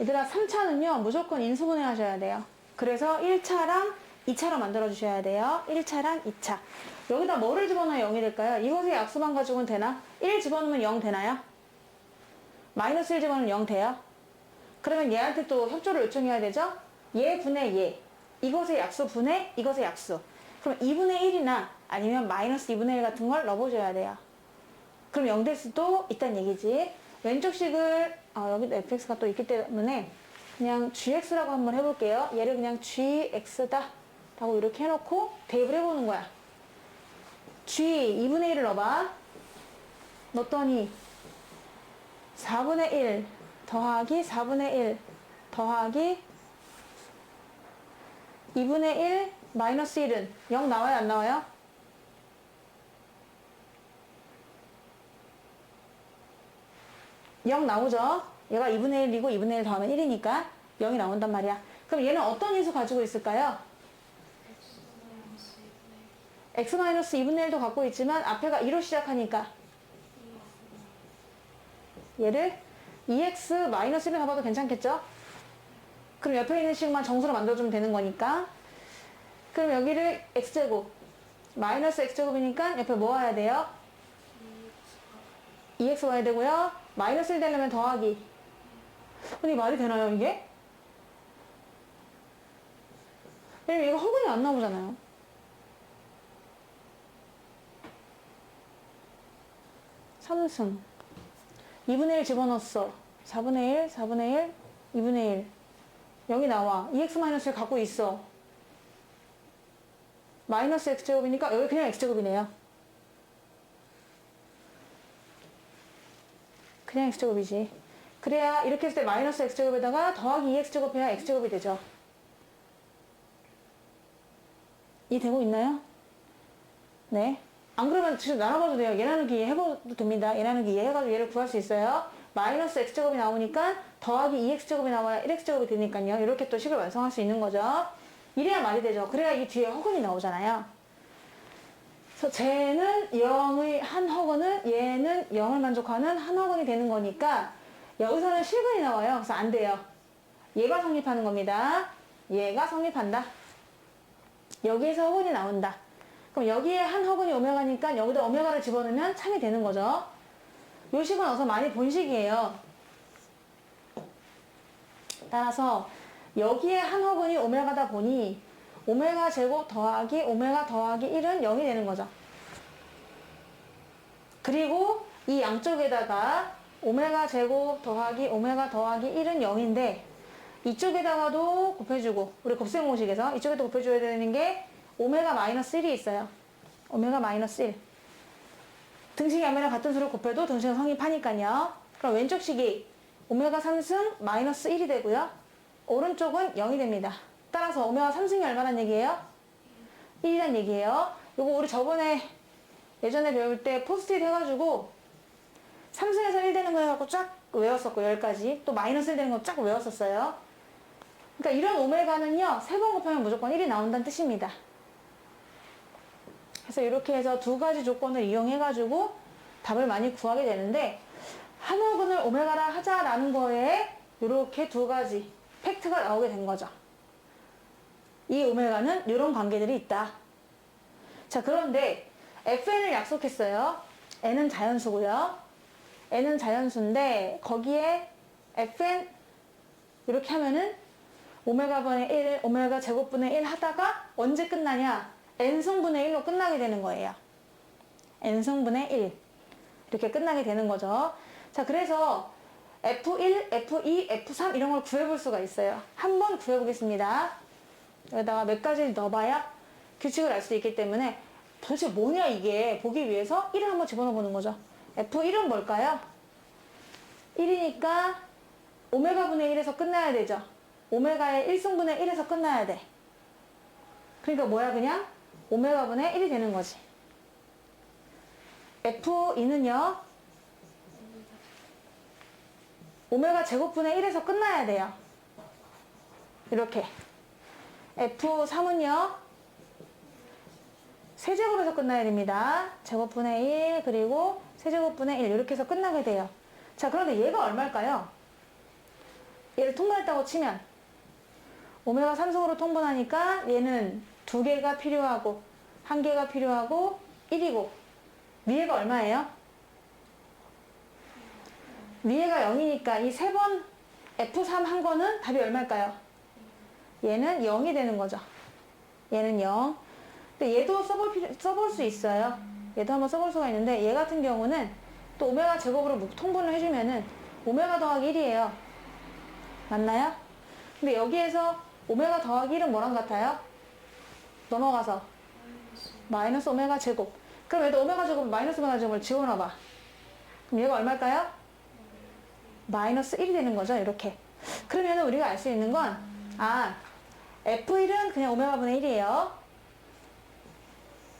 얘들아 3차는요 무조건 인수분해 하셔야 돼요. 그래서 1차랑 2차로 만들어 주셔야 돼요. 1차랑 2차. 여기다 뭐를 집어넣으면 0이 될까요? 이것의 약수만 가지고는 되나? 1 집어넣으면 0 되나요? 마이너스 1 집어넣으면 0 돼요? 그러면 얘한테 또 협조를 요청해야 되죠? 얘 분의 얘. 이것의 약수 분의 이것의 약수. 그럼 2분의 1이나 아니면 마이너스 2분의 1 같은 걸 넣어줘야 돼요. 그럼 0 될 수도 있다는 얘기지. 왼쪽 식을 여기도 fx가 또 있기 때문에 그냥 gx라고 한번 해볼게요. 얘를 그냥 gx다 라고 이렇게 해놓고 대입을 해보는 거야. g 2분의 1을 넣어봐. 넣었더니 4분의 1 더하기 4분의 1 더하기 2분의 1 마이너스 1은 0 나와요 안 나와요? 영 나오죠? 얘가 2분의 1이고 2분의 1 더하면 1이니까 0이 나온단 말이야. 그럼 얘는 어떤 인수 가지고 있을까요? x-2분의 1도 갖고 있지만 앞에가 2로 시작하니까 얘를 2x-1을 가봐도 괜찮겠죠? 그럼 옆에 있는 식만 정수로 만들어주면 되는 거니까. 그럼 여기를 x제곱 마이너스 x제곱이니까 옆에 뭐 와야 돼요? 2x 와야 되고요. 마이너스 1 되려면 더하기. 근데 말이 되나요 이게? 왜냐면 이거 허근이 안 나오잖아요. 삼승 2분의 1 집어넣었어. 4분의 1, 4분의 1, 2분의 1 0이 나와. 2x-1을 갖고 있어. 마이너스 x제곱이니까 여기 그냥 x제곱이네요. 그냥 x제곱이지. 그래야 이렇게 했을 때 마이너스 x제곱에다가 더하기 2x제곱 해야 x제곱이 되죠. 이 되고 있나요? 네. 안 그러면 지금 나눠봐도 돼요. 얘 나누기 얘 해봐도 됩니다. 얘 나누기 얘 해가지고 얘를 구할 수 있어요. 마이너스 x제곱이 나오니까 더하기 2x제곱이 나와야 1x제곱이 되니까요. 이렇게 또 식을 완성할 수 있는 거죠. 이래야 말이 되죠. 그래야 이 뒤에 허근이 나오잖아요. 그래서 쟤는 0의 한 허근은 얘는 0을 만족하는 한 허근이 되는 거니까 여기서는 실근이 나와요. 그래서 안 돼요. 얘가 성립하는 겁니다. 얘가 성립한다. 여기에서 허근이 나온다. 그럼 여기에 한 허근이 오메가니까 여기다 오메가를 집어넣으면 참이 되는 거죠. 요 식은 어서 많이 본 식이에요. 따라서 여기에 한 허근이 오메가다 보니 오메가 제곱 더하기 오메가 더하기 1은 0이 되는 거죠. 그리고 이 양쪽에다가 오메가 제곱 더하기 오메가 더하기 1은 0인데 이쪽에다가도 곱해주고 우리 곱셈 공식에서 이쪽에도 곱해줘야 되는 게 오메가 마이너스 1이 있어요. 오메가 마이너스 1. 등식이 하면 같은 수를 곱해도 등식은 성립하니까요. 그럼 왼쪽 식이 오메가 3승 마이너스 1이 되고요. 오른쪽은 0이 됩니다. 따라서 오메가 3승이 얼마란 얘기예요? 1이란 얘기예요. 요거 우리 예전에 배울 때 포스트잇 해가지고 3승에서 1 되는 거 해갖고 쫙 외웠었고 10가지 또 마이너스 1 되는 거 쫙 외웠었어요. 그러니까 이런 오메가는요 3번 곱하면 무조건 1이 나온다는 뜻입니다. 그래서 이렇게 해서 두 가지 조건을 이용해가지고 답을 많이 구하게 되는데 한 허근을 오메가라 하자라는 거에 이렇게 두 가지 팩트가 나오게 된 거죠. 이 오메가는 이런 관계들이 있다. 자, 그런데 fn을 약속했어요. n은 자연수고요. n은 자연수인데 거기에 fn 이렇게 하면은 오메가분의 1, 오메가 제곱분의 1 하다가 언제 끝나냐? n승분의 1로 끝나게 되는 거예요. n승분의 1 이렇게 끝나게 되는 거죠. 자, 그래서 F1, F2, F3 이런 걸 구해볼 수가 있어요. 한번 구해보겠습니다. 여기다가 몇 가지를 넣어봐야 규칙을 알 수 있기 때문에 도대체 뭐냐 이게 보기 위해서 1을 한번 집어넣어보는 거죠. F1은 뭘까요? 1이니까 오메가분의 1에서 끝나야 되죠. 오메가의 1승분의 1에서 끝나야 돼. 그러니까 뭐야 그냥 오메가분의 1이 되는 거지. F2는요 오메가 제곱분의 1에서 끝나야 돼요. 이렇게. F3은요 세제곱에서 끝나야 됩니다. 제곱분의 1 그리고 세제곱분의 1 이렇게 해서 끝나게 돼요. 자, 그런데 얘가 얼마일까요? 얘를 통분했다고 치면 오메가 3승으로 통분하니까 얘는 2개가 필요하고 1개가 필요하고 1이고 위에가 얼마예요? 위에가 0이니까 이 3번 F3 한 거는 답이 얼마일까요? 얘는 0이 되는 거죠. 얘는 0. 근데 얘도 써볼 수 있어요. 얘도 한번 써볼 수가 있는데 얘 같은 경우는 또 오메가 제곱으로 통분을 해주면은 오메가 더하기 1이에요. 맞나요? 근데 여기에서 오메가 더하기 1은 뭐랑 같아요? 넘어가서 마이너스 오메가 제곱. 그럼 얘도 오메가 제곱 마이너스 오메가 제곱을 지워놔봐. 그럼 얘가 얼마일까요? 마이너스 1이 되는 거죠. 이렇게. 그러면 우리가 알 수 있는 건 F1은 그냥 오메가분의 1이에요.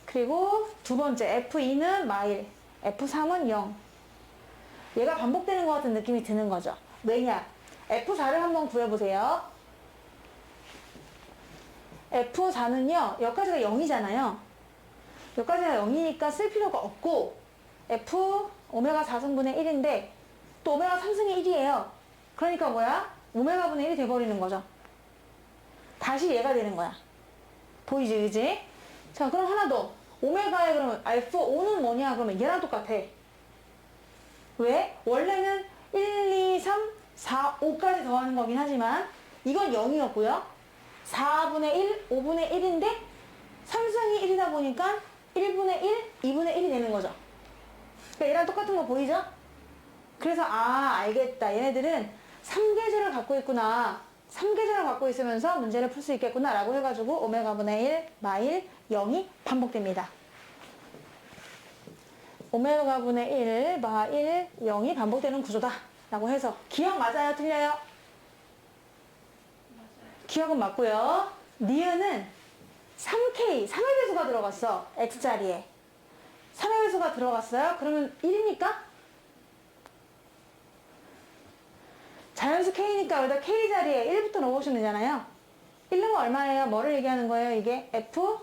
그리고 두 번째 F2는 마일, F3은 0. 얘가 반복되는 것 같은 느낌이 드는 거죠. 왜냐? F4를 한번 구해보세요. F4는요, 여기까지가 0이잖아요. 여기까지가 0이니까 쓸 필요가 없고, F 오메가 4승분의 1인데, 또 오메가 3승의 1이에요. 그러니까 뭐야? 오메가분의 1이 돼버리는 거죠. 다시 얘가 되는 거야. 보이지, 그지? 자, 그럼 하나 더. 오메가에 그러면 F5는 뭐냐? 그러면 얘랑 똑같아. 왜? 원래는 1, 2, 3, 4, 5까지 더하는 거긴 하지만 이건 0이었고요. 4분의 1, 5분의 1인데 3승이 1이다 보니까 1분의 1, 2분의 1이 되는 거죠. 그러니까 얘랑 똑같은 거 보이죠? 그래서 알겠다. 얘네들은 3계절을 갖고 있구나. 3계절을 갖고 있으면서 문제를 풀 수 있겠구나 라고 해가지고 오메가분의 1, 마일, 0이 반복됩니다. 오메가분의 1, 마일, 0이 반복되는 구조다 라고 해서 기억 맞아요? 틀려요? 맞아요. 기억은 맞고요. 니은은 3K, 3의 배수가 들어갔어. X자리에 3의 배수가 들어갔어요. 그러면 1입니까? 자연수 K니까 여기다 K 자리에 1부터 넣어보시면 되잖아요. 1은 얼마예요? 뭐를 얘기하는 거예요? 이게 F?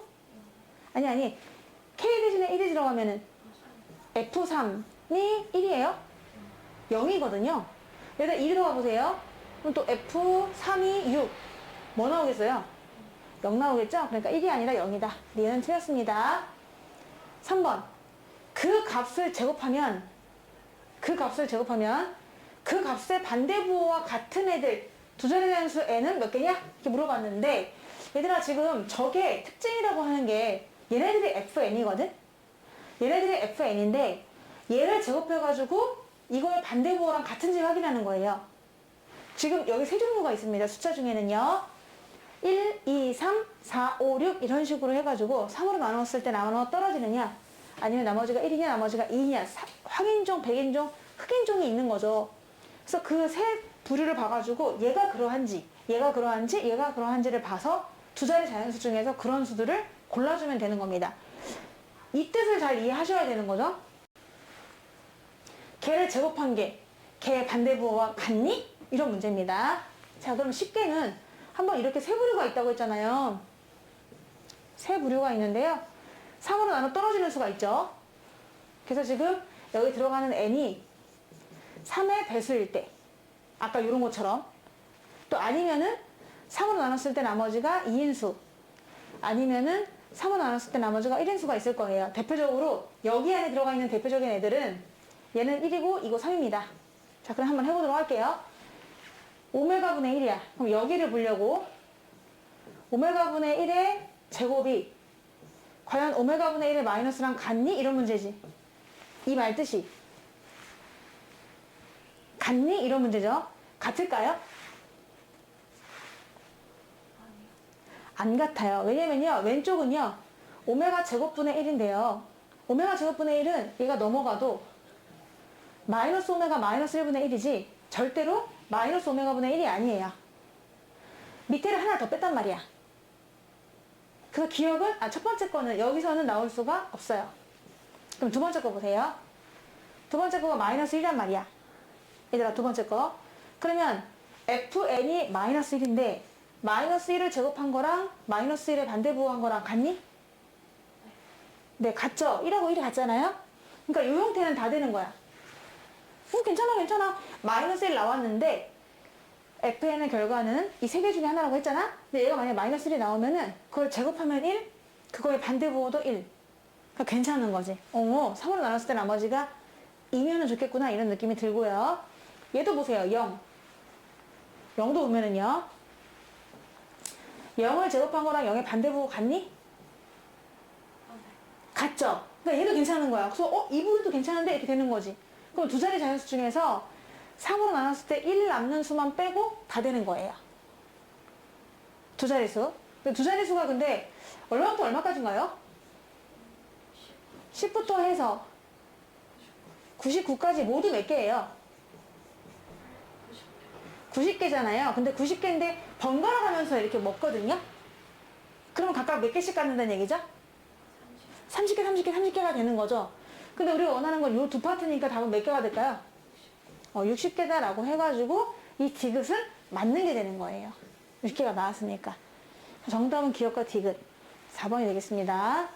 아니 K 대신에 1이 들어가면은 F3이 1이에요? 0이거든요. 여기다 2 들어가 보세요. 그럼 또 F3이 6. 뭐 나오겠어요? 0 나오겠죠? 그러니까 1이 아니라 0이다. 얘는 틀렸습니다. 3번. 그 값을 제곱하면 그 값의 반대부호와 같은 애들 두 자리 단수 n은 몇 개냐? 이렇게 물어봤는데 얘들아 지금 저게 특징이라고 하는 게 얘네들이 fn이거든? 얘네들이 fn인데 얘를 제곱해가지고 이거의 반대부호랑 같은지 확인하는 거예요. 지금 여기 세 종류가 있습니다. 숫자 중에는요. 1, 2, 3, 4, 5, 6 이런 식으로 해가지고 3으로 나눴을 때 나눠 떨어지느냐 아니면 나머지가 1이냐 나머지가 2냐 확인종, 백인종, 흑인종이 있는 거죠. 그래서 그 세 부류를 봐가지고 얘가 그러한지를 봐서 두 자리 자연수 중에서 그런 수들을 골라주면 되는 겁니다. 이 뜻을 잘 이해하셔야 되는 거죠. 걔를 제곱한 게 걔 반대부호와 같니? 이런 문제입니다. 자, 그럼 쉽게는 한번 이렇게 세 부류가 있다고 했잖아요. 세 부류가 있는데요. 3으로 나눠 떨어지는 수가 있죠. 그래서 지금 여기 들어가는 n이 3의 배수일 때 아까 이런 것처럼 또 아니면은 3으로 나눴을 때 나머지가 2인수 아니면은 3으로 나눴을 때 나머지가 1인수가 있을 거예요. 대표적으로 여기 안에 들어가 있는 대표적인 애들은 얘는 1이고 이거 3입니다. 자, 그럼 한번 해보도록 할게요. 오메가분의 1이야. 그럼 여기를 보려고 오메가분의 1의 제곱이 과연 오메가분의 1의 마이너스랑 같니? 이런 문제지. 이 말 뜻이 같니? 이런 문제죠. 같을까요? 안 같아요. 왜냐면요. 왼쪽은요. 오메가 제곱분의 1인데요. 오메가 제곱분의 1은 얘가 넘어가도 마이너스 오메가 마이너스 1분의 1이지 절대로 마이너스 오메가분의 1이 아니에요. 밑에를 하나 더 뺐단 말이야. 그래서 기억은 첫 번째 거는 여기서는 나올 수가 없어요. 그럼 두 번째 거 보세요. 두 번째 거가 마이너스 1이란 말이야. 얘들아 두 번째 거. 그러면 fn이 마이너스 1인데 마이너스 1을 제곱한 거랑 마이너스 1의 반대부호한 거랑 같니? 네, 같죠? 1하고 1이 같잖아요? 그러니까 이 형태는 다 되는 거야. 괜찮아. 마이너스 1 나왔는데 fn의 결과는 이 세 개 중에 하나라고 했잖아? 근데 얘가 만약에 마이너스 1이 나오면은 그걸 제곱하면 1, 그거의 반대부호도 1. 그러니까 괜찮은 거지. 3으로 나눴을 때 나머지가 2면은 좋겠구나 이런 느낌이 들고요. 얘도 보세요. 0. 0도 보면은요. 0을 제곱한 거랑 0의 반대부호 같니? 같죠? 그러니까 얘도 괜찮은 거야. 그래서 이 부분도 괜찮은데 이렇게 되는 거지. 그럼 두 자리 자연수 중에서 3으로 나눴을 때 1 남는 수만 빼고 다 되는 거예요. 두 자릿수. 두 자릿수가 근데 얼마부터 얼마까지인가요? 10부터 해서 99까지 모두 몇 개예요? 90개잖아요. 근데 90개인데 번갈아 가면서 이렇게 먹거든요. 그러면 각각 몇 개씩 갖는다는 얘기죠? 30개, 30개, 30개가 되는 거죠. 근데 우리가 원하는 건 이 두 파트니까 답은 몇 개가 될까요? 60개다라고 해가지고 이 디귿은 맞는 게 되는 거예요. 60개가 나왔으니까. 정답은 기억과 디귿 4번이 되겠습니다.